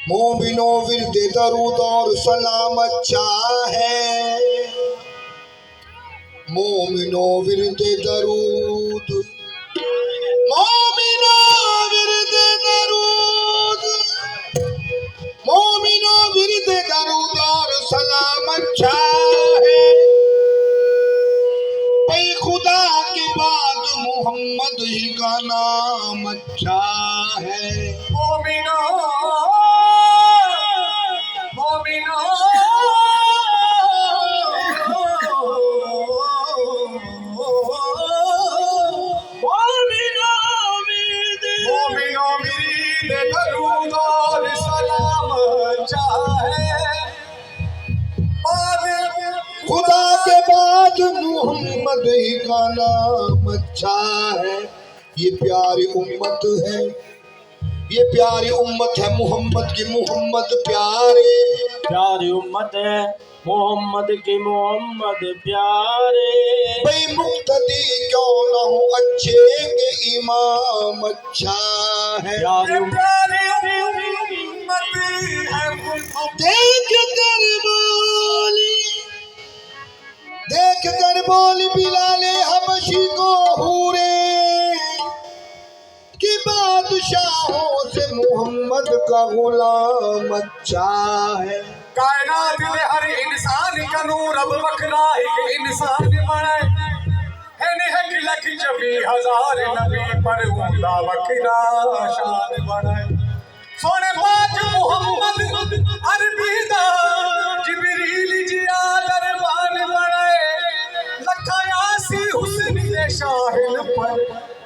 मोमिनो विरद दरूद और सलाम अच्छा है। मोमिनो विरद दरूद, मोमिनो विरद दरूद, मोमिनो विरद दरूद और सलाम अच्छा है। भाई खुदा के बाद मोहम्मद ही का नाम अच्छा है। मोमिनो मोमिनो मोमिनो मोमिनो मेरी दरूद और सलाम चाहे। खुदा के बाद मोहम्मद ही का नाम अच्छा है। ये प्यारी उम्मत है, ये प्यारी उम्मत है मोहम्मद की। मोहम्मद प्यारे, प्यारी उम्मत है मोहम्मद की। मोहम्मद प्यारे भाई मुक्तदी क्यों न हो अच्छे के इमाम अच्छा है। प्यारी उम्मत है। देख कर बोली, देख कर बोली बिलाले हबशी को हूरे कि बादशाहों से मोहम्मद का गुलाम अच्छा है। कायनात में हर इंसान का नूर अब बखरा एक इंसान बनाए है। नेहक लख जबी हजार नबी पर उमदा बखरा शान बनाए। सोने पाक मोहम्मद अरबी दा जिबरील जिया दरबान बनाए। लखा यासी हुस्न दे शाहिल पर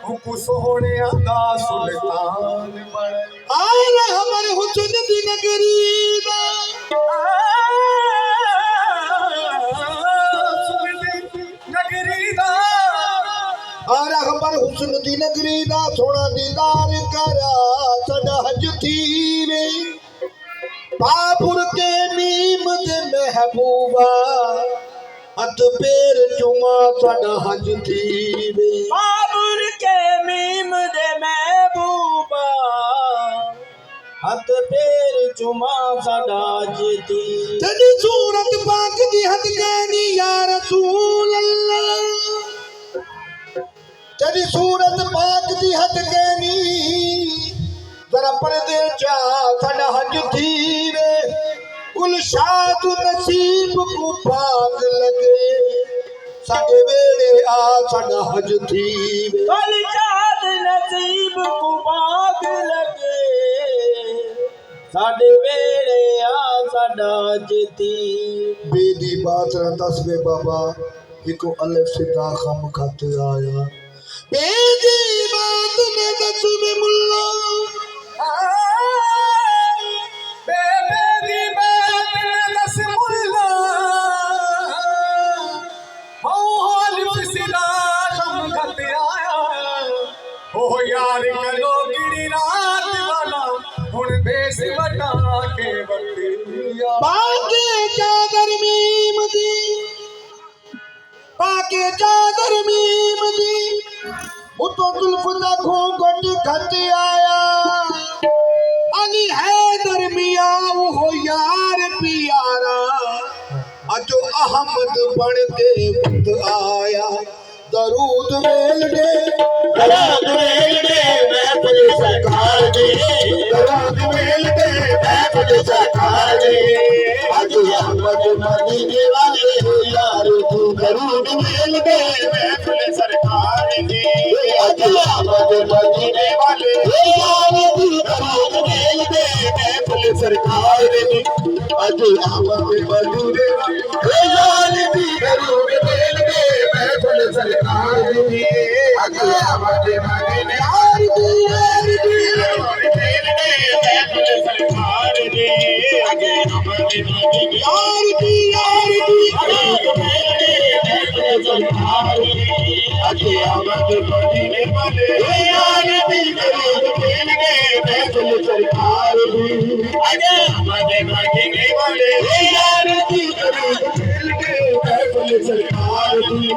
हुकु सोने दा सुल्तान बनाए। और हमारे हुस्न दी नगरी दा, और हमारे हुस्न दी नगरी दा थोड़ा दीदार करा सदा हज थी वे। पापुर के मीम दे महबूबा हथ पैर चुमा सदा हज थी वे। बाबुर के मीम दे महबूबा हथ पैर चुमा सदा जीती। तेरी सूरत पाक दी हद कहनी या रसूल अल्लाह, तेरी सूरत पाक दी हद कहनी जरा पर्दे चा सदा हज थी वे। गुलशाद नसीब को पाक लगे साडे वेड़े आ सदा हज थी वे। गुलशाद नसीब को पाक लगे साडे वेड़े आ सदा जीती। बेदी बात न दस वे बाबा इको अलिफ सिद्धा खम खत आया। बेदी बात न दस वे मुल्ला, बेदी बात न दस मुल्ला। अलिफ सिद्धा खम खत आया। ओ यार कलो गिरी रात वाला हुण बेस वटा के बतिया। पाके चादर मीम दी, पाके चादर मीम दी उतो जुल्फ दा घूंघट खत आया। अली हैदर मिया वो यार प्यारा अजो अहमद बन के बुत आया। दरूद वेल दे, दरूद वेल दे महफिल सरकार दी, दरूद वेल दे महफिल सरकार दी। अजो अहमद मदीने वाले हो यार तू दरूद वेल दे महफिल सरकार दी। अजो अहमद मदीने वाले हो यार तू दरूद वेल दे महफिल सरकार दी। अजो अहमद मदीने वाले हो यार तू दरूद वेल दे महफिल सरकार दी। अजो अहमद मदीने यार तू दरूद वेल दे महफिल सरकार दी। अजो अहमद मदीने यार तू दरूद वेल दे महफिल सरकार दी। अजो अहमद मदीने वाले यार तू दरूद वेल दे महफिल सरकार दी अरे हमारे मदीने वाले यार की दरूद मिल के महफिल सरकार दी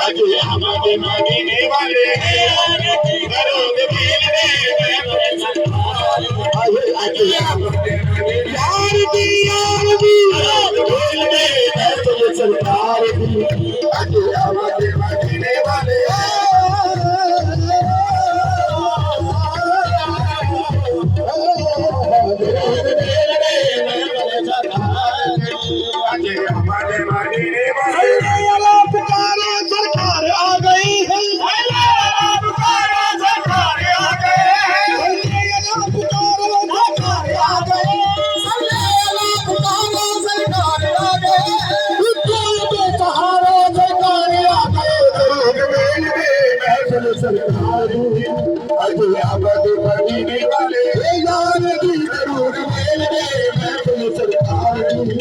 अरे हमारे मदीने वाले यार की दरूद मिल के महफिल सरकार दी अरे यार दी दरूद मिल के महफिल सरकार दी अरे हमारे मदीने वाले हमारे मदीने वाले पुकारो सरकार आ गई है सरकार आ गए पुकारो सरकार आ गई सहारो सरकार आ गए दरूद मिल के महफिल सरकार दी अरे आबाद मदीने वाले यार की दरूद मिल के महफिल सरकार दी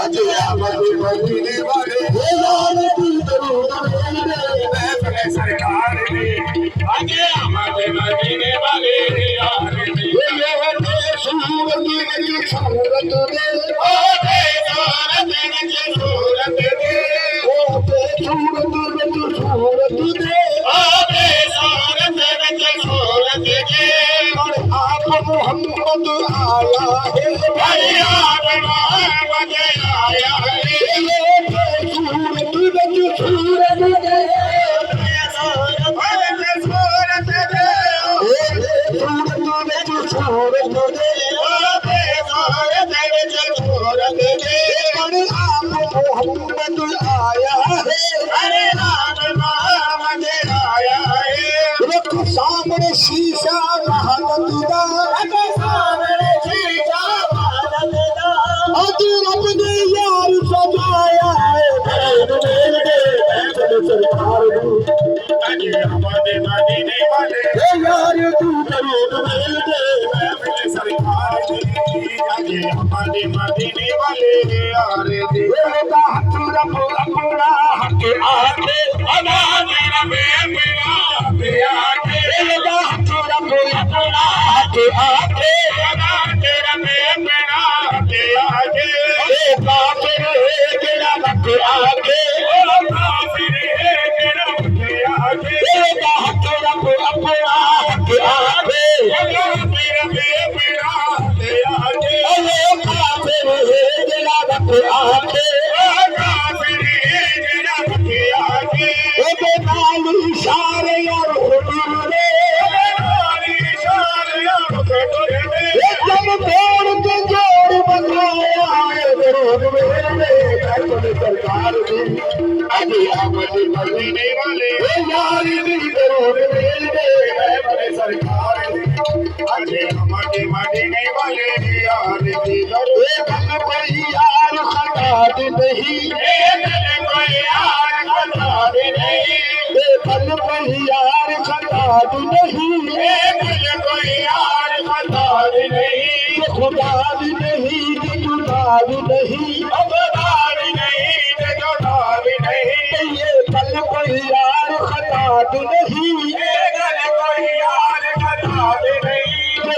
अरे आबाद मदीने वाले यार की दरूद मिल के महफिल सरकार दी अरे हमारे मदीने वाले यार दी सूरत की सूरत दे ओ बेजारत की सूरत दे ओ सूरत की सूरत दे ओ बेजारत की सूरत दे और आप मोहम्मद आया है भैया मोहम्मद आया है सूरत की सूरत दे सूरत दे सूरत की सूरत दे और आप मोहम्मद आया है रख सामने शीशा महानत दा आज रब ने यार सजाया है सरकार दी हमारे मदीने वाले यार तू दरूद मिल के सरकार हमारे मदीने वाले यार दे मेरा हक रब अपना हक आके अदा मेरा मेरा मेरा मेरा हक रब अपना हक आके अदा तेरा मेरा तेरा काफिर है तेरा हक आके मेरा हक रब अपना हक आके काफिर है तेरा हक आके नाल इशारे और हुजूर जब तोड़ के जोड़ बनाया दरूद मेरे सरकार दी अभी आमद मदीने वाले यार दी दरूद मेरे सरकार अजय हमारे मदीने वाले यार दी बन कोई यार खता नहीं कोई यार खता नहीं बन कोई यार खता नहीं कोई यार खता नहीं खुदा भी नहीं जुदा भी नहीं खुदा भी नहीं जुदा भी नहीं ये कल कोई यार खता नहीं कोई यार खता नहीं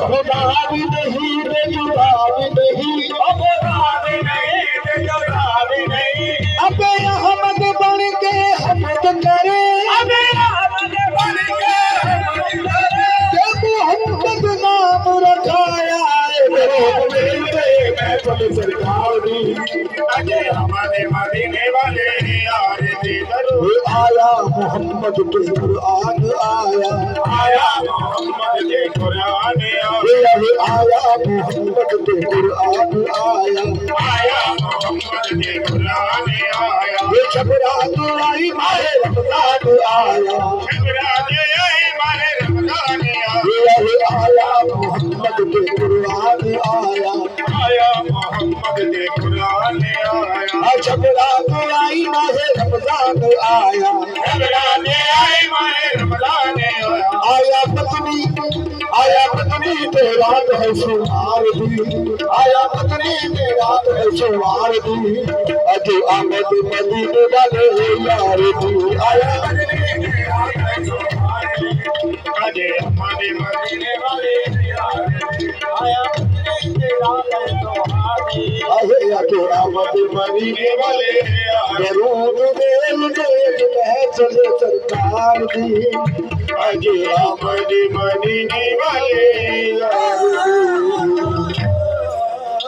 खुदा भी नहीं जुदा भी नहीं खुदा भी नहीं जुदा भी नहीं अब अहमद बन के हमद करे अबे अहमद बन के जब मोहम्मद नाम रखाया महफिल सरकार दी अजय हमारे मदीने वाले यार दी दरूद आया मोहम्मद के कुरान आया मोहम्मद के कुरान आया मोहम्मद के कुरान आया मोहम्मद के कुरान आया ये शबरात आई माहे रमजान आया शबरात आई माहे रमजान आया मोहम्मद के कुरान आया मोहम्मद के कुरान आया शबरात आई माहे रमजान आया शबरात आई माहे रमजान आया पत्नी पे रात है सुमार दी आया पत्नी पे रात है सुमार दी अजय आमद मदीने वाले यार दी आया अजय हमारे मदीने वाले यार आया तेरा है दोहारे आहे अके आमद मनी वाले दरूद देल देल में चले सरकार दी अगे आमद मनी